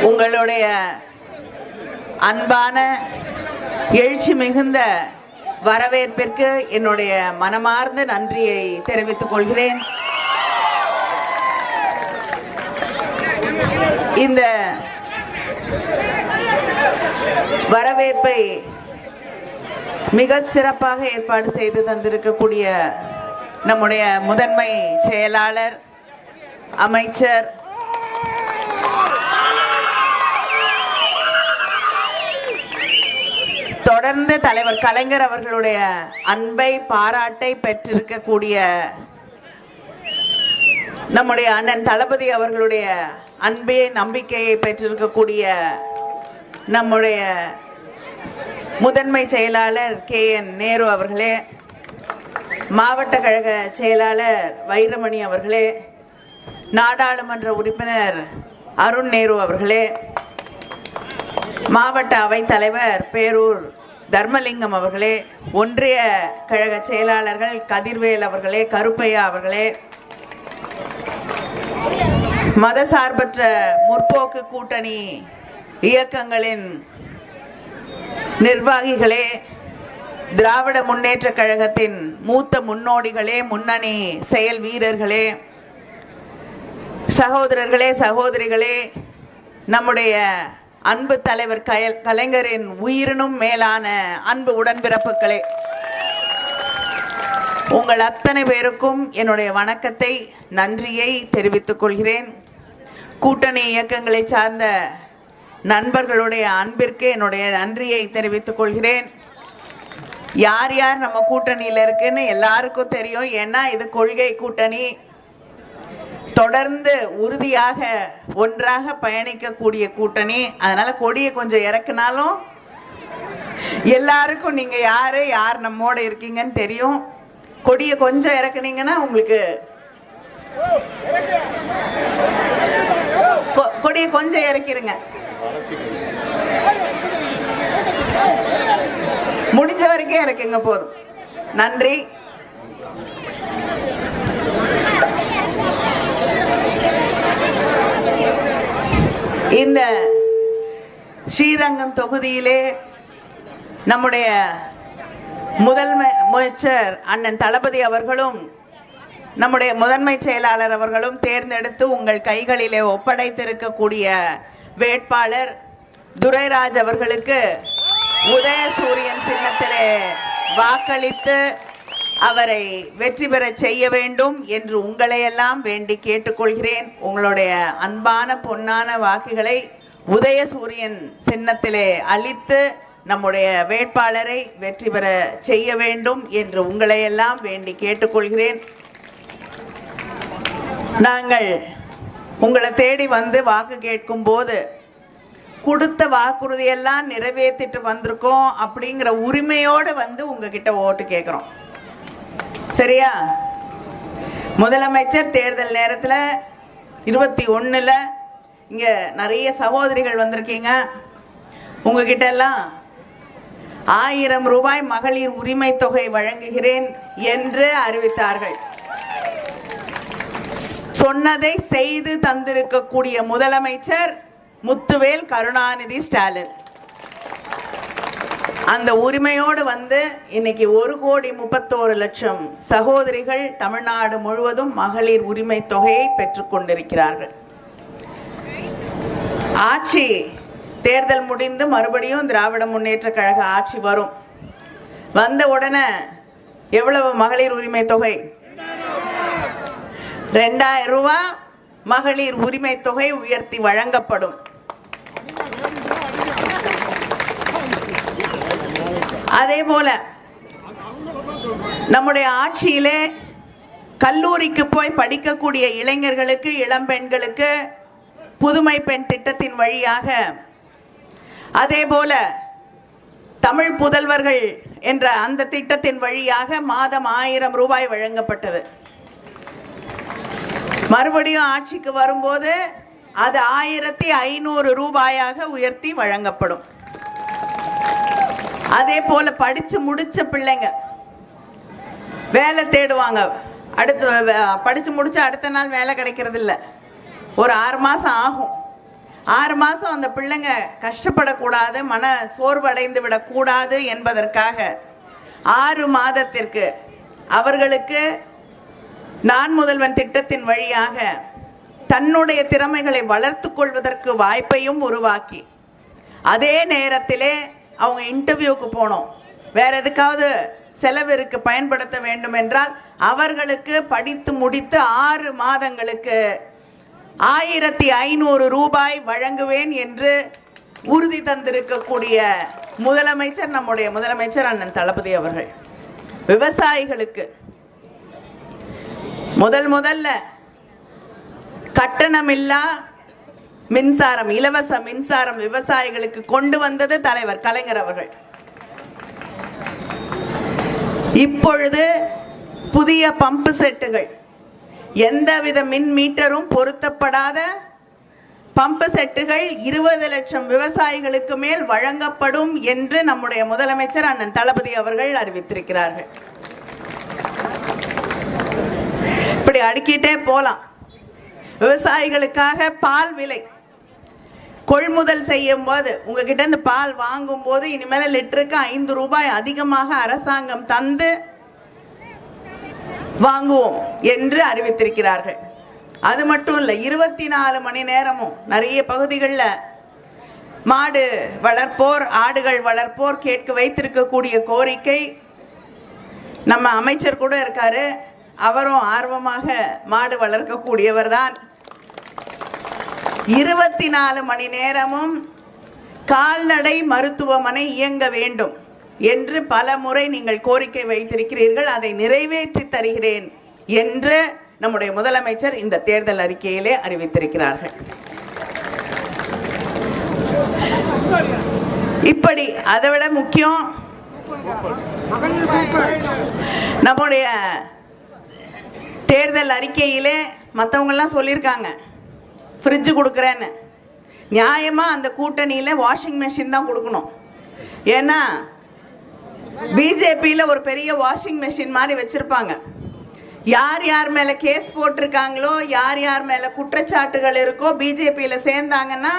உங்களுடைய அன்பான எழுச்சி மிகுந்த வரவேற்பிற்கு என்னுடைய மனமார்ந்த நன்றியை தெரிவித்துக் கொள்கிறேன். இந்த வரவேற்பை மிக சிறப்பாக ஏற்பாடு செய்து தந்திருக்கக்கூடிய நம்முடைய முதன்மை செயலாளர், அமைச்சர், தொடர்ந்து தலைவர் கலைஞர் அவர்களுடைய அன்பை பாராட்டை பெற்றிருக்கக்கூடிய நம்முடைய அண்ணன் தளபதி அவர்களுடைய அன்பே நம்பிக்கையை பெற்றிருக்கக்கூடிய நம்முடைய முதன்மை செயலாளர் KN நேரு அவர்களே, மாவட்ட கழக செயலாளர் வைரமணி அவர்களே, நாடாளுமன்ற உறுப்பினர் அருண் நேரு அவர்களே, மாவட்ட அவைத் தலைவர் பேரூர் தர்மலிங்கம் அவர்களே, ஒன்றிய கழக செயலாளர்கள் கதிர்வேல் அவர்களே, கருப்பையா அவர்களே, மதசார்பற்ற முற்போக்கு கூட்டணி இயக்கங்களின் நிர்வாகிகளே, திராவிட முன்னேற்ற கழகத்தின் மூத்த முன்னோடிகளே, முன்னணி செயல் வீரர்களே, சகோதரர்களே, சகோதரிகளே, நம்முடைய அன்பு தலைவர் கலைஞரின் உயிரினும் மேலான அன்பு உடன்பிறப்புகளே, உங்கள் அத்தனை பேருக்கும் என்னுடைய வணக்கத்தை, நன்றியை தெரிவித்துக் கொள்கிறேன். கூட்டணி இயக்கங்களை சார்ந்த நண்பர்களுடைய அன்பிற்கு என்னுடைய நன்றியை தெரிவித்துக் கொள்கிறேன். யார் யார் நம்ம கூட்டணியில் இருக்குன்னு எல்லாருக்கும் தெரியும். ஏன்னா இது கொள்கை கூட்டணி, தொடர்ந்து உறுதியாக ஒன்றாக பயணிக்கக்கூடிய கூட்டணி. அதனால கொடியை கொஞ்சம் இறக்குனாலும் எல்லாருக்கும் நீங்க யார் நம்மோட இருக்கீங்கன்னு தெரியும். கொடியை கொஞ்சம் இறக்குனீங்கன்னா உங்களுக்கு கொடியை கொஞ்சம் இறக்கிருங்க, முடிஞ்ச வரைக்கும் இறக்குங்க, போதும். நன்றி. இந்த ஸ்ரீரங்கம் தொகுதியிலே நம்முடைய முதலமைச்சர் அண்ணன் தளபதி அவர்களும் நம்முடைய முதன்மை செயலாளர் அவர்களும் தேர்ந்தெடுத்து உங்கள் கைகளிலே ஒப்படைத்திருக்கக்கூடிய வேட்பாளர் துரைராஜ் அவர்களுக்கு உதயசூரியன் சின்னத்திலே வாக்களித்து அவரை வெற்றி பெற செய்ய வேண்டும் என்று உங்களையெல்லாம் வேண்டி கேட்டுக்கொள்கிறேன். உங்களுடைய அன்பான பொன்னான வாக்குகளை உதயசூரியன் சின்னத்திலே அளித்து நம்முடைய வேட்பாளரை வெற்றி பெற செய்ய வேண்டும் என்று உங்களையெல்லாம் வேண்டி கேட்டுக்கொள்கிறேன். நாங்கள் உங்களை தேடி வந்து வாக்கு கேட்கும் போது கொடுத்த வாக்குறுதியெல்லாம் நிறைவேற்றிட்டு வந்திருக்கோம் அப்படிங்கிற உரிமையோடு வந்து உங்ககிட்ட ஓட்டு கேட்குறோம். சரியா? முதலமைச்சர் தேர்தல் நேரத்தில் 21ல் இங்கே நிறைய சகோதரிகள் வந்திருக்கீங்க. உங்ககிட்ட எல்லாம் 1000 ரூபாய் மகளிர் உரிமை தொகை வழங்குகிறேன் என்று அறிவித்தார்கள். சொன்னதை செய்து தந்திருக்கக்கூடிய முதலமைச்சர் முத்துவேல் கருணாநிதி ஸ்டாலின். அந்த உரிமையோடு வந்து இன்னைக்கு 1,31,00,000 சகோதரிகள் தமிழ்நாடு முழுவதும் மகளிர் உரிமை தொகையை பெற்றுக்கொண்டிருக்கிறார்கள். ஆட்சி தேர்தல் முடிந்து மறுபடியும் திராவிட முன்னேற்ற கழக ஆட்சி வரும். வந்த உடனே எவ்வளவு மகளிர் உரிமை தொகை? 2000 ரூபாய் மகளிர் உரிமை தொகை உயர்த்தி வழங்கப்படும். அதே போல நம்முடைய ஆட்சியிலே கல்லூரிக்கு போய் படிக்கக்கூடிய இளைஞர்களுக்கு, இளம்பெண்களுக்கு புதுமை பெண் திட்டத்தின் வழியாக, அதே போல தமிழ் புதல்வர்கள் என்ற அந்த திட்டத்தின் வழியாக மாதம் 1000 ரூபாய் வழங்கப்பட்டது. மறுபடியும் ஆட்சிக்கு வரும்போது அது 1500 ரூபாயாக உயர்த்தி வழங்கப்படும். அதே போல படிச்சு முடிச்ச பிள்ளைங்க வேலை தேடுவாங்க. அடுத்து படிச்சு முடிச்ச அடுத்த நாள் வேலை கிடைக்கிறது இல்லை. ஒரு 6 மாதம் ஆகும். 6 மாதம் அந்த பிள்ளைங்க கஷ்டப்படக்கூடாது, மன சோர்வடைந்து விடக்கூடாது என்பதற்காக 6 மாதத்திற்கு அவர்களுக்கு நான் முதல்வன் திட்டத்தின் வழியாக தன்னுடைய திறமைகளை வளர்த்து கொள்வதற்கு வாய்ப்பையும் உருவாக்கி, அதே நேரத்திலே அவங்க இன்டர்வியூக்கு போனோம். வேற எதுக்காவது செலவிற்கு பயன்படுத்த வேண்டும் என்றால் அவர்களுக்கு படித்து முடித்து 6 மாதங்களுக்கு 1500 ரூபாய் வழங்குவேன் என்று உறுதி தந்திருக்கக்கூடிய முதலமைச்சர் நம்முடைய முதலமைச்சர் அண்ணன் தளபதி அவர்கள். விவசாயிகளுக்கு முதல்ல கட்டணமில்லா மின்சாரம், இலவச மின்சாரம் விவசாயிகளுக்கு கொண்டு வந்தது தலைவர் கலைஞர் அவர்கள். இப்பொழுது புதிய பம்பு செட்டுகள், எந்தவித மின் மீட்டரும் பொருத்தப்படாத பம்பு செட்டுகள் 20 லட்சம் விவசாயிகளுக்கு மேல் வழங்கப்படும் என்று நம்முடைய முதலமைச்சர் அண்ணன் தளபதி அவர்கள் அறிவித்திருக்கிறார்கள். இப்படி அடுக்கிட்டே போலாம். விவசாயிகளுக்காக பால் விலை கொள்முதல் செய்யும் போது, உங்ககிட்ட இருந்து பால் வாங்கும் போது இனிமேல் லிட்டருக்கு 5 ரூபாய் அதிகமாக அரசாங்கம் தந்து வாங்குவோம் என்று அறிவித்திருக்கிறார்கள். அது மட்டும் இல்லை, 24 மணி நேரமும் நிறைய பகுதிகளில் மாடு வளர்ப்போர், ஆடுகள் வளர்ப்போர் கேட்க வைத்திருக்கக்கூடிய கோரிக்கை, நம்ம அமைச்சர் கூட இருக்காரு, அவரும் ஆர்வமாக மாடு வளர்க்கக்கூடியவர் தான். 24 மணி நேரமும் கால்நடை மருத்துவமனை இயங்க வேண்டும் என்று பல முறை நீங்கள் கோரிக்கை வைத்திருக்கிறீர்கள். அதை நிறைவேற்றி தருகிறேன் என்று நம்முடைய முதலமைச்சர் இந்த தேர்தல் அறிக்கையிலே அறிவித்திருக்கிறார்கள். இப்படி அதைவிட முக்கியம், நம்முடைய தேர்தல் அறிக்கையிலே மற்றவங்கெல்லாம் சொல்லியிருக்காங்க ஃப்ரிட்ஜு கொடுக்குறேன்னு. நியாயமாக அந்த கூட்டணியில் வாஷிங் மெஷின் தான் கொடுக்கணும். ஏன்னா பிஜேபியில் ஒரு பெரிய வாஷிங் மெஷின் மாதிரி வச்சுருப்பாங்க. யார் யார் மேலே கேஸ் போட்டிருக்காங்களோ, யார் யார் மேலே குற்றச்சாட்டுகள் இருக்கோ, பிஜேபியில் சேர்ந்தாங்கன்னா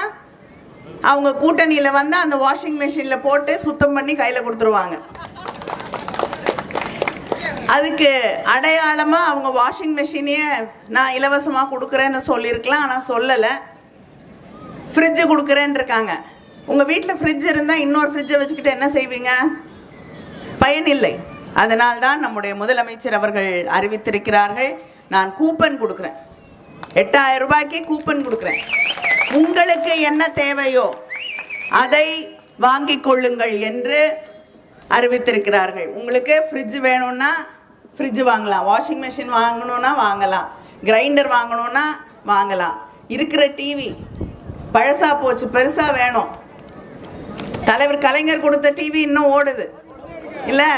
அவங்க கூட்டணியில் வந்து அந்த வாஷிங் மெஷினில் போட்டு சுத்தம் பண்ணி கையில் கொடுத்துருவாங்க. அதுக்கு அடையாளமாக அவங்க வாஷிங் மெஷினையே நான் இலவசமாக கொடுக்குறேன்னு சொல்லியிருக்கலாம், ஆனால் சொல்லலை. ஃப்ரிட்ஜு கொடுக்குறேன்னு இருக்காங்க. உங்கள் வீட்டில் ஃப்ரிட்ஜ் இருந்தால் இன்னொரு ஃப்ரிட்ஜை வச்சுக்கிட்டு என்ன செய்வீங்க? பயனில்லை. அதனால்தான் நம்முடைய முதலமைச்சர் அவர்கள் அறிவித்திருக்கிறார்கள், நான் கூப்பன் கொடுக்குறேன், 8000 ரூபாய்க்கு கூப்பன் கொடுக்குறேன். உங்களுக்கு என்ன தேவையோ அதை வாங்கிக் கொள்ளுங்கள் என்று அறிவித்திருக்கிறார்கள். உங்களுக்கு ஃப்ரிட்ஜ் வேணும்னா ஃப்ரிட்ஜ் வாங்கலாம், வாஷிங் மிஷின் வாங்கணும்னா வாங்கலாம், கிரைண்டர் வாங்கணும்னா வாங்கலாம். இருக்கிற டிவி பழசா போச்சு, பெருசாக வேணும். தலைவர் கலைஞர் கொடுத்த டிவி இன்னும் ஓடுது இல்லை?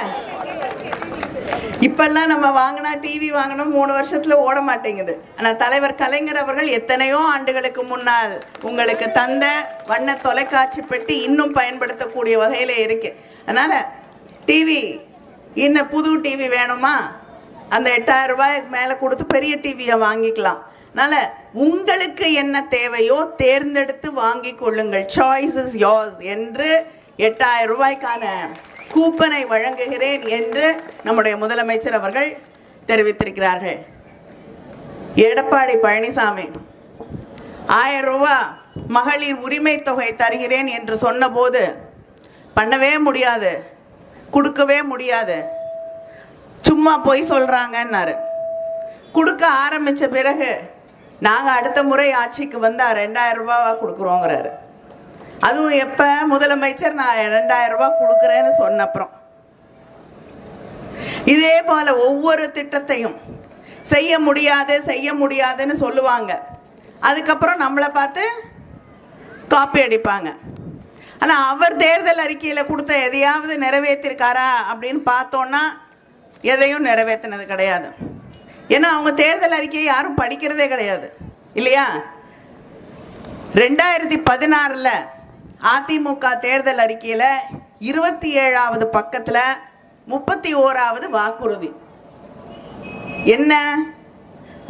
இப்பெல்லாம் நம்ம வாங்கினா டிவி வாங்கணும் 3 வருஷத்தில் ஓட மாட்டேங்குது. ஆனால் தலைவர் கலைஞர் அவர்கள் எத்தனையோ ஆண்டுகளுக்கு முன்னால் உங்களுக்கு தந்த வண்ண தொலைக்காட்சி பெட்டி இன்னும் பயன்படுத்தக்கூடிய வகையில் இருக்கு. அதனால் டிவி இன்னும் புது டிவி வேணுமா, அந்த 8000 ரூபாய்க்கு மேலே கொடுத்து பெரிய டிவியை வாங்கிக்கலாம். அதனால் உங்களுக்கு என்ன தேவையோ தேர்ந்தெடுத்து வாங்கி கொள்ளுங்கள், சாய்ஸ் இஸ் யோர்ஸ் என்று 8000 ரூபாய்க்கான கூப்பனை வழங்குகிறேன் என்று நம்முடைய முதலமைச்சர் அவர்கள் தெரிவித்திருக்கிறார்கள். எடப்பாடி பழனிசாமி 1000 ரூபாய் மகளிர் உரிமை தொகை தருகிறேன் என்று சொன்னபோது பண்ணவே முடியாது, கொடுக்கவே முடியாது, சும்மா போய் சொல்கிறாங்கன்னாரு. கொடுக்க ஆரம்பித்த பிறகு நாங்கள் அடுத்த முறை ஆட்சிக்கு வந்தால் 2000 ரூபாவா கொடுக்குறோங்கிறாரு. அதுவும் எப்போ? முதலமைச்சர் நான் 2000 ரூபாய் கொடுக்குறேன்னு சொன்னப்புறம். இதே போல் ஒவ்வொரு திட்டத்தையும் செய்ய முடியாதுன்னு சொல்லுவாங்க, அதுக்கப்புறம் நம்மளை பார்த்து காப்பி அடிப்பாங்க. ஆனால் அவர் தேர்தல் அறிக்கையில் கொடுத்த எதையாவது நிறைவேற்றிருக்காரா அப்படின்னு பார்த்தோன்னா எதையும் நிறைவேற்றினது கிடையாது. ஏன்னா அவங்க தேர்தல் அறிக்கையை யாரும் படிக்கிறதே கிடையாது இல்லையா? 2016 அதிமுக தேர்தல் அறிக்கையில் 27வது பக்கத்தில் 31வது வாக்குறுதி என்ன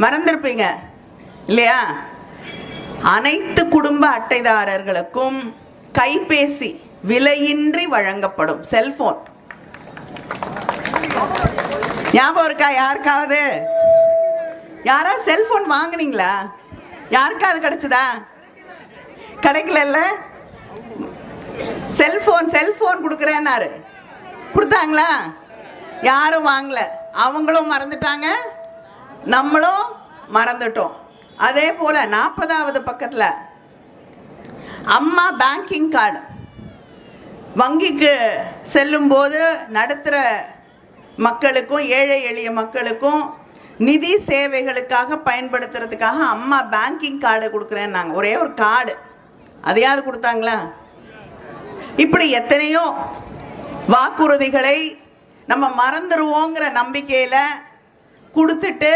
மறந்திருப்பீங்க இல்லையா? அனைத்து குடும்ப அட்டைதாரர்களுக்கும் கைபேசி விலையின்றி வழங்கப்படும். செல்போன் ஞாபகம் இருக்கா? யாருக்காவது யாராவது செல்போன் வாங்குனீங்களா? யாருக்காவது கிடைச்சதா? கிடைக்கல. செல்போன் கொடுக்குறேன்னாரு, கொடுத்தாங்களா? யாரும் வாங்கல. அவங்களும் மறந்துட்டாங்க, நம்மளும் மறந்துட்டோம். அதே போல 40வது பக்கத்தில் அம்மா பேங்கிங் கார்டு வங்கிக்கு செல்லும்போது நடுத்தர மக்களுக்கும் ஏழை எளிய மக்களுக்கும் நிதி சேவைகளுக்காக பயன்படுத்துறதுக்காக அம்மா பேங்கிங் கார்டு கொடுக்குறேன்னாங்க. ஒரே ஒரு கார்டு, அதையாவது கொடுத்தாங்களா? இப்படி எத்தனையோ வாக்குறுதிகளை நம்ம மறந்துடுவோங்கிற நம்பிக்கையில் கொடுத்துட்டு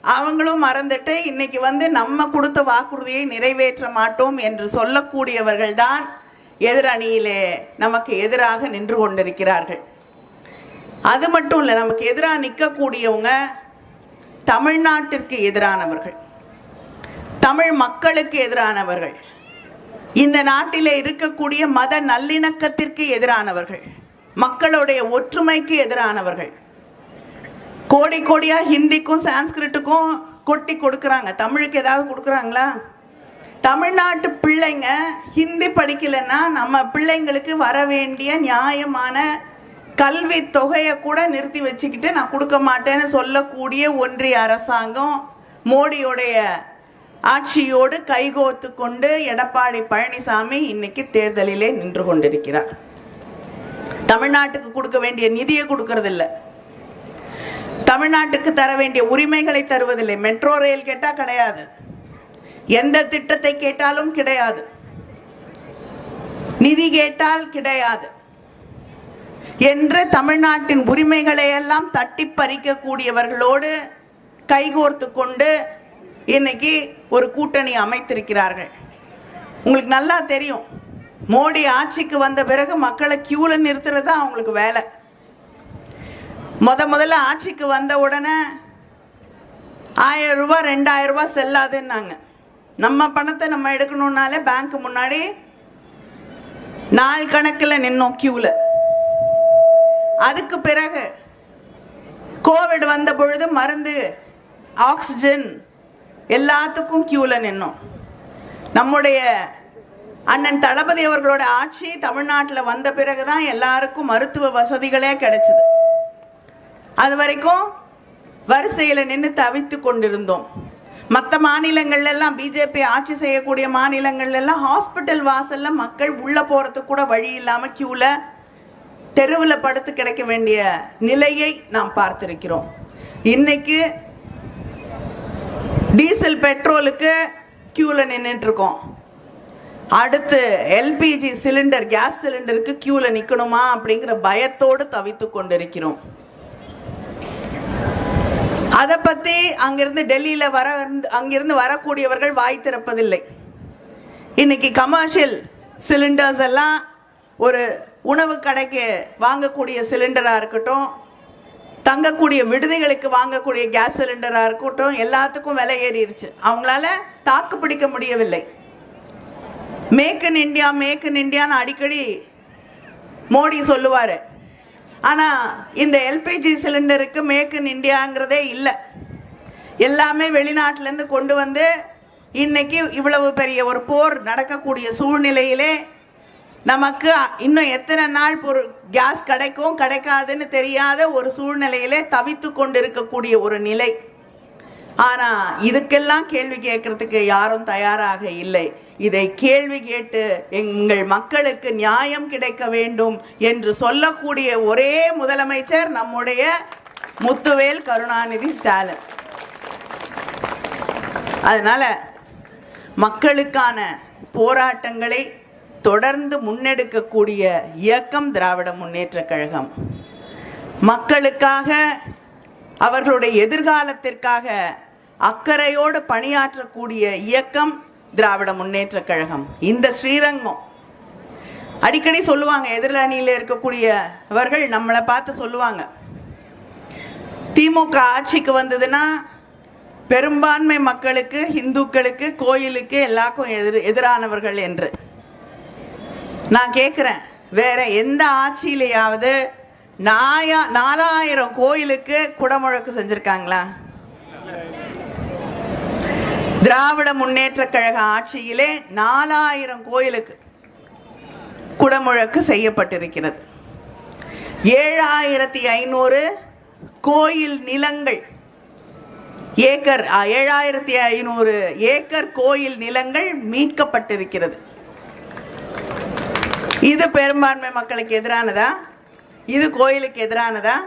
அவங்களும் மறந்துட்டு இன்னைக்கு நம்ம கொடுத்த வாக்குறுதியை நிறைவேற்ற மாட்டோம் என்று சொல்லக்கூடியவர்கள் தான் எதிரணியிலே நமக்கு எதிராக நின்று கொண்டிருக்கிறார்கள். அது மட்டும் இல்லை, நமக்கு எதிராக நிற்கக்கூடியவங்க தமிழ்நாட்டிற்கு எதிரானவர்கள், தமிழ் மக்களுக்கு எதிரானவர்கள், இந்த நாட்டிலே இருக்கக்கூடிய மத நல்லிணக்கத்திற்கு எதிரானவர்கள், மக்களுடைய ஒற்றுமைக்கு எதிரானவர்கள். கோடி கோடியா ஹிந்திக்கும் சான்ஸ்கிரிட்டுக்கும் கொட்டி கொடுக்குறாங்க, தமிழுக்கு ஏதாவது கொடுக்குறாங்களா? தமிழ்நாட்டு பிள்ளைங்க ஹிந்தி படிக்கலைன்னா நம்ம பிள்ளைங்களுக்கு வர வேண்டிய நியாயமான கல்வி தொகையை கூட நிறுத்தி வச்சுக்கிட்டு நான் கொடுக்க மாட்டேன்னு சொல்லக்கூடிய ஒன்றிய அரசாங்கம் மோடியோடைய ஆட்சியோடு கைகோத்து கொண்டு எடப்பாடி பழனிசாமி இன்னைக்கு தேர்தலிலே நின்று கொண்டிருக்கிறார். தமிழ்நாட்டுக்கு கொடுக்க வேண்டிய நிதியை கொடுக்கறதில்லை, தமிழ்நாட்டுக்கு தர வேண்டிய உரிமைகளை தருவதில்லை. மெட்ரோ ரயில் கேட்டால் கிடையாது, எந்த திட்டத்தை கேட்டாலும் கிடையாது, நிதி கேட்டால் கிடையாது என்று தமிழ்நாட்டின் உரிமைகளை எல்லாம் தட்டி பறிக்கக்கூடியவர்களோடு கைகோர்த்து கொண்டு இன்னைக்கு ஒரு கூட்டணி அமைத்திருக்கிறார்கள். உங்களுக்கு நல்லா தெரியும், மோடி ஆட்சிக்கு வந்த பிறகு மக்களை கியூல நிறுத்துறது தான் அவங்களுக்கு வேலை. முதல்ல ஆட்சிக்கு வந்த உடனே 1000 ரூபாய் 2000 ரூபாய் செல்லாதுன்னாங்க. நம்ம பணத்தை நம்ம எடுக்கணும்னாலே பேங்க் முன்னாடி நாள் கணக்கில் நின்னோம் கியூல. அதுக்கு பிறகு கோவிட் வந்த பொழுது மருந்து, ஆக்சிஜன் எல்லாத்துக்கும் கியூல நின்னோம். நம்முடைய அண்ணன் தளபதி அவர்களோட ஆட்சி தமிழ்நாட்டில் வந்த பிறகுதான் எல்லாருக்கும் மருத்துவ வசதிகளே கிடைச்சது. அது வரைக்கும் வரிசையில் நின்று தவித்து கொண்டிருந்தோம். மற்ற மாநிலங்கள்லாம் பிஜேபி ஆட்சி செய்யக்கூடிய மாநிலங்கள்லாம் ஹாஸ்பிட்டல் வாசல்ல மக்கள் உள்ள போறதுக்கு கூட வழி இல்லாமல் கியூல தெருவில் படுத்து கிடைக்க வேண்டிய நிலையை நாம் பார்த்திருக்கிறோம். இன்னைக்கு டீசல் பெட்ரோலுக்கு கியூல நின்றுட்டு இருக்கோம். அடுத்து எல்பிஜி சிலிண்டர், கேஸ் சிலிண்டருக்கு கியூல நிற்கணுமா அப்படிங்கிற பயத்தோடு தவித்து கொண்டிருக்கிறோம். அதை பற்றி அங்கிருந்து டெல்லியில் அங்கிருந்து வரக்கூடியவர்கள் வாய் திறப்பதில்லை. இன்னைக்கு கமர்ஷியல் சிலிண்டர்ஸ் எல்லாம் ஒரு உணவு கடைக்கு வாங்கக்கூடிய சிலிண்டராக இருக்கட்டும், தங்கக்கூடிய விடுதிகளுக்கு வாங்கக்கூடிய கேஸ் சிலிண்டராக இருக்கட்டும், எல்லாத்துக்கும் விலை ஏறிடுச்சு. அவங்களால தாக்கு பிடிக்க முடியவில்லை. Make in India, make in இண்டியான்னு அடிக்கடி மோடி சொல்லுவார். ஆனால் இந்த எல்பிஜி சிலிண்டருக்கு மேக் இன் இண்டியாங்கிறதே இல்லை. எல்லாமே வெளிநாட்டிலேருந்து கொண்டு வந்து இன்னைக்கு இவ்வளவு பெரிய ஒரு போர் நடக்கக்கூடிய சூழ்நிலையிலே நமக்கு இன்னும் எத்தனை நாள் கேஸ் கிடைக்கும் கிடைக்காதுன்னு தெரியாத ஒரு சூழ்நிலையிலே தவித்து கொண்டு இருக்கக்கூடிய ஒரு நிலை. ஆனால் இதுக்கெல்லாம் கேள்வி கேட்கறதுக்கு யாரும் தயாராக இல்லை. இதை கேள்வி கேட்டு எங்கள் மக்களுக்கு நியாயம் கிடைக்க வேண்டும் என்று சொல்லக்கூடிய ஒரே முதலமைச்சர் நம்முடைய முத்துவேல் கருணாநிதி ஸ்டாலின். அதனால மக்களுக்கான போராட்டங்களை தொடர்ந்து முன்னெடுக்கக்கூடிய இயக்கம் திராவிட முன்னேற்றக் கழகம். மக்களுக்காக, அவர்களுடைய எதிர்காலத்திற்காக அக்கறையோடு பணியாற்றக்கூடிய இயக்கம் திராவிட முன்னேற்றக் கழகம். இந்த ஸ்ரீரங்கம் அடிக்கடி சொல்லுவாங்க, எதிரணியில் இருக்கக்கூடியவர்கள் நம்மளை பார்த்து சொல்லுவாங்க, திமுக ஆட்சிக்கு வந்ததுன்னா பெரும்பான்மை மக்களுக்கு, இந்துக்களுக்கு, கோயிலுக்கு எல்லாருக்கும் எதிரானவர்கள் என்று. நான் கேட்குறேன், வேற எந்த ஆட்சியிலேயாவது 4000 கோயிலுக்கு குடமுழக்கு செஞ்சிருக்காங்களா? திராவிட முன்னேற்ற கழக ஆட்சியிலே 4000 கோயிலுக்கு குடமுழக்கு செய்யப்பட்டிருக்கிறது. 7500 கோயில் நிலங்கள், 7500 ஏக்கர் கோயில் நிலங்கள் மீட்கப்பட்டிருக்கிறது. இது பெரும்பான்மை மக்களுக்கு எதிரானதா? இது கோயிலுக்கு எதிரானதா?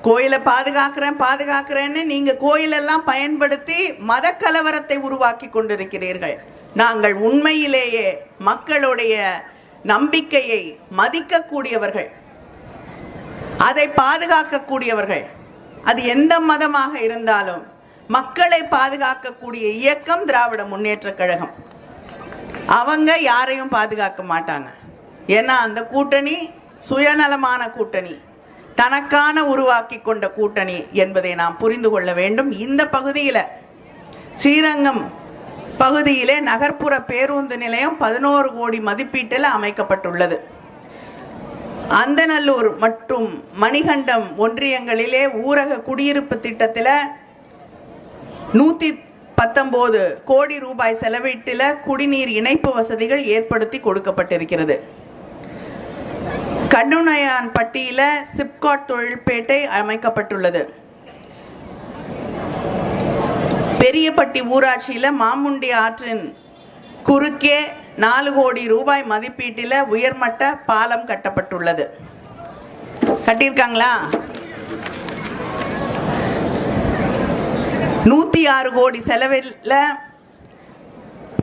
கோயிலை பாதுகாக்கிறேன்னு நீங்க கோயிலெல்லாம் பயன்படுத்தி மத கலவரத்தை உருவாக்கி கொண்டிருக்கிறீர்கள். நாங்கள் உண்மையிலேயே மக்களுடைய நம்பிக்கையை மதிக்கக்கூடியவர்கள், அதை பாதுகாக்கக்கூடியவர்கள். அது எந்த மதமாக இருந்தாலும் மக்களை பாதுகாக்கக்கூடிய இயக்கம் திராவிட முன்னேற்ற கழகம். அவங்க யாரையும் பாதுகாக்க மாட்டாங்க. ஏன்னா அந்த கூட்டணி சுயநலமான கூட்டணி, தனக்கான உருவாக்கி கொண்ட கூட்டணி என்பதை நாம் புரிந்து கொள்ள வேண்டும். இந்த பகுதியில், ஸ்ரீரங்கம் பகுதியிலே நகர்ப்புற பேருந்து நிலையம் 11 கோடி மதிப்பீட்டில் அமைக்கப்பட்டுள்ளது. அந்தநல்லூர் மற்றும் மணிகண்டம் ஒன்றியங்களிலே ஊரக குடியிருப்பு திட்டத்தில் 119 கோடி ரூபாய் செலவீட்டில் குடிநீர் இணைப்பு வசதிகள் ஏற்படுத்தி கொடுக்கப்பட்டிருக்கிறது. கண்ணுனையான் பட்டியில் சிப்காட் தொழில்பேட்டை அமைக்கப்பட்டுள்ளது. பெரியப்பட்டி ஊராட்சியில் மாமுண்டி ஆற்றின் குறுக்கே 4 கோடி ரூபாய் மதிப்பீட்டில் உயர்மட்ட பாலம் கட்டப்பட்டுள்ளது. கட்டியிருக்காங்களா? 106 கோடி செலவில்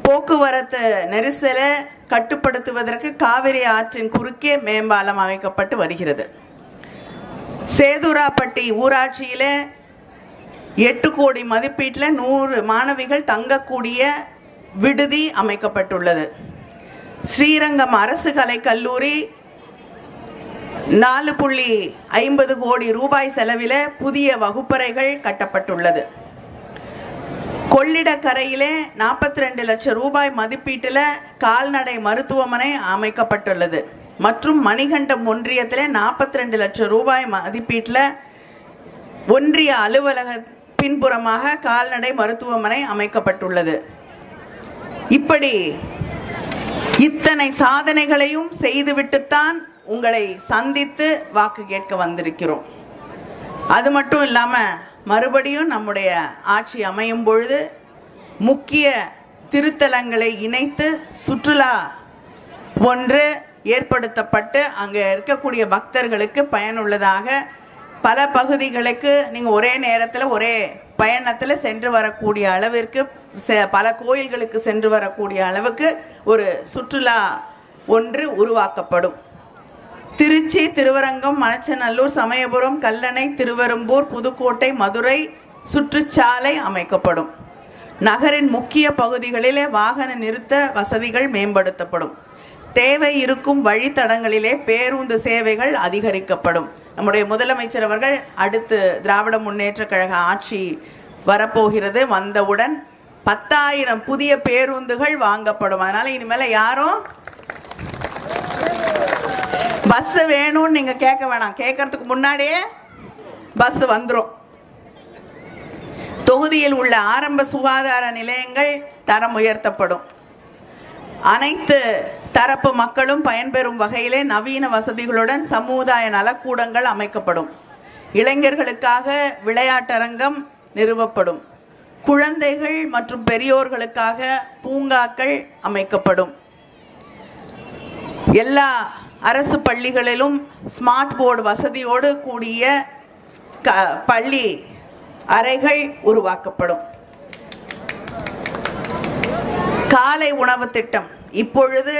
போக்குவரத்து நெரிசலை கட்டுப்படுத்துவதற்கு காவிரி ஆற்றின் குறுக்கே மேம்பாலம் அமைக்கப்பட்டு வருகிறது. சேதுராப்பட்டி ஊராட்சியில் 8 கோடி மதிப்பீட்டில் 100 மாணவிகள் தங்கக்கூடிய விடுதி அமைக்கப்பட்டுள்ளது. ஸ்ரீரங்கம் அரசு கலைக்கல்லூரி 4.50 கோடி ரூபாய் செலவில் புதிய வகுப்பறைகள் கட்டப்பட்டுள்ளது. கொள்ளிடக்கரையிலே 42 லட்சம் ரூபாய் மதிப்பீட்டில் கால்நடை மருத்துவமனை அமைக்கப்பட்டுள்ளது. மற்றும் மணிகண்டம் ஒன்றியத்தில் 42 லட்சம் ரூபாய் மதிப்பீட்டில் ஒன்றிய அலுவலக பின்புறமாக கால்நடை மருத்துவமனை அமைக்கப்பட்டுள்ளது. இப்படி இத்தனை சாதனைகளையும் செய்துவிட்டுத்தான் உங்களை சந்தித்து வாக்கு கேட்க வந்திருக்கிறோம். அது மட்டும் இல்லாமல் மறுபடியும் நம்முடைய ஆட்சி அமையும் பொழுது முக்கிய திருத்தலங்களை இணைத்து சுற்றுலா ஒன்று ஏற்படுத்தப்பட்டு அங்கே இருக்கக்கூடிய பக்தர்களுக்கு பயனுள்ளதாக பல பகுதிகளுக்கு நீங்கள் ஒரே நேரத்தில் ஒரே பயணத்தில் சென்று வரக்கூடிய அளவிற்கு, பல கோயில்களுக்கு சென்று வரக்கூடிய அளவுக்கு ஒரு சுற்றுலா ஒன்று உருவாக்கப்படும். திருச்சி, திருவரங்கம், மணச்சநல்லூர், சமயபுரம், கல்லணை, திருவெரும்பூர், புதுக்கோட்டை, மதுரை சுற்றுச்சாலை அமைக்கப்படும். நகரின் முக்கிய பகுதிகளிலே வாகன நிறுத்த வசதிகள் மேம்படுத்தப்படும். தேவை இருக்கும் வழித்தடங்களிலே பேருந்து சேவைகள் அதிகரிக்கப்படும். நம்முடைய முதலமைச்சர் அவர்கள் அடுத்து திராவிட முன்னேற்ற கழக ஆட்சி வரப்போகிறது, வந்தவுடன் 10,000 புதிய பேருந்துகள் வாங்கப்படும். அதனால் இனிமேல் யாரும் பஸ் வேணும்னு நீங்கள் கேட்க வேணாம். கேட்கறதுக்கு முன்னாடியே பஸ் வந்துடும். தொகுதியில் உள்ள ஆரம்ப சுகாதார நிலையங்கள் தரம் உயர்த்தப்படும். அனைத்து தரப்பு மக்களும் பயன்பெறும் வகையிலே நவீன வசதிகளுடன் சமுதாய நலக்கூடங்கள் அமைக்கப்படும். இளைஞர்களுக்காக விளையாட்டரங்கம் நிறுவப்படும். குழந்தைகள் மற்றும் பெரியோர்களுக்காக பூங்காக்கள் அமைக்கப்படும். எல்லா அரசு பள்ளிகளிலும் ஸ்மார்ட் போர்டு வசதியோடு கூடிய பள்ளி அறைகள் உருவாக்கப்படும். காலை உணவு திட்டம் இப்பொழுது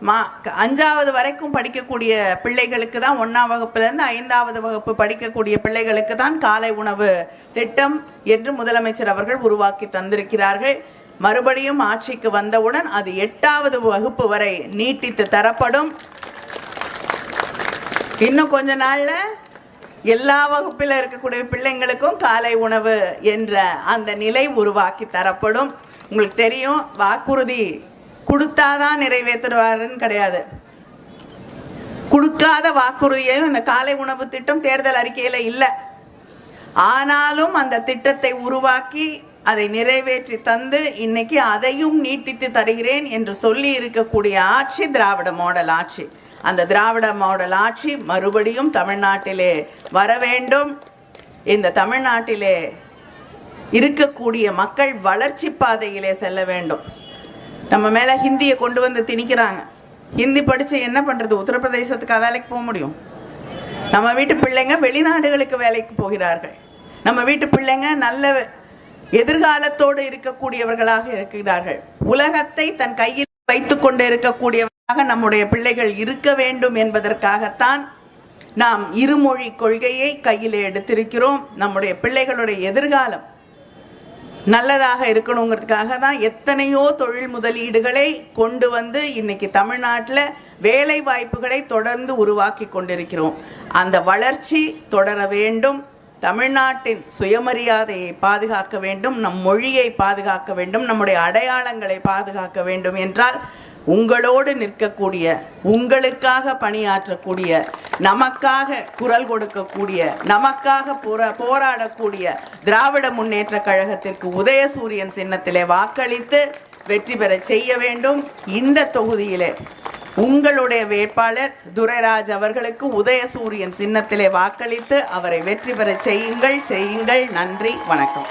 5வது வரைக்கும் படிக்கக்கூடிய பிள்ளைகளுக்கு தான், 1ஆம் வகுப்பிலிருந்து 5வது வகுப்பு படிக்கக்கூடிய பிள்ளைகளுக்கு தான் காலை உணவு திட்டம் என்று முதலமைச்சர் அவர்கள் உருவாக்கி தந்திருக்கிறார்கள். மறுபடியும் ஆட்சிக்கு வந்தவுடன் அது 8வது வகுப்பு வரை நீட்டித்து தரப்படும். இன்னும் கொஞ்ச நாள்ல எல்லா வகுப்பில் இருக்கக்கூடிய பிள்ளைங்களுக்கும் காலை உணவு என்ற அந்த நிலை உருவாக்கி தரப்படும். உங்களுக்கு தெரியும், வாக்குறுதி கொடுத்தாதான் நிறைவேற்றுவாருன்னு கிடையாது. கொடுக்காத வாக்குறுதியும் இந்த காலை உணவு திட்டம் தேர்தல் அறிக்கையில் இல்லை. ஆனாலும் அந்த திட்டத்தை உருவாக்கி அதை நிறைவேற்றி தந்து இன்னைக்கு அதையும் நீட்டித்து தருகிறேன் என்று சொல்லி இருக்கக்கூடிய ஆட்சி திராவிட மாடல் ஆட்சி. அந்த திராவிட மாடல் ஆட்சி மறுபடியும் தமிழ்நாட்டிலே வர வேண்டும். இந்த தமிழ்நாட்டிலே இருக்கக்கூடிய மக்கள் வளர்ச்சி பாதையிலே செல்ல வேண்டும். நம்ம மேலே ஹிந்தியை கொண்டு வந்து திணிக்கிறாங்க. ஹிந்தி படித்து என்ன பண்ணுறது? உத்தரப்பிரதேசத்துக்கு வேலைக்கு போக முடியும்? நம்ம வீட்டு பிள்ளைங்க வெளிநாடுகளுக்கு வேலைக்கு போகிறார்கள். நம்ம வீட்டு பிள்ளைங்க நல்ல எதிர்காலத்தோடு இருக்கக்கூடியவர்களாக இருக்கிறார்கள். உலகத்தை தன் கையில் வைத்து கொண்டு இருக்கக்கூடியவர்களாக நம்முடைய பிள்ளைகள் இருக்க வேண்டும் என்பதற்காகத்தான் நாம் இருமொழி கொள்கையை கையில் எடுத்திருக்கிறோம். நம்முடைய பிள்ளைகளுடைய எதிர்காலம் நல்லதாக இருக்கணுங்கிறதுக்காக தான் எத்தனையோ தொழில் முதலீடுகளை கொண்டு வந்து இன்னைக்கு தமிழ்நாட்டில் வேலை வாய்ப்புகளை தொடர்ந்து உருவாக்கி கொண்டிருக்கிறோம். அந்த வளர்ச்சி தொடர வேண்டும். தமிழ்நாட்டின் சுயமரியாதையை பாதுகாக்க வேண்டும், நம் மொழியை பாதுகாக்க வேண்டும், நம்முடைய அடையாளங்களை பாதுகாக்க வேண்டும் என்றால் உங்களோடு நிற்கக்கூடிய, உங்களுக்காக பணியாற்றக்கூடிய, நமக்காக குரல் கொடுக்கக்கூடிய, நமக்காக போராடக்கூடிய திராவிட முன்னேற்ற கழகத்திற்கு உதயசூரியன் சின்னத்திலே வாக்களித்து வெற்றி பெற செய்ய வேண்டும். இந்த தொகுதியிலே உங்களுடைய வேட்பாளர் துரைராஜ் அவர்களுக்கு உதயசூரியன் சின்னத்திலே வாக்களித்து அவரை வெற்றி பெற செய்யுங்கள். நன்றி, வணக்கம்.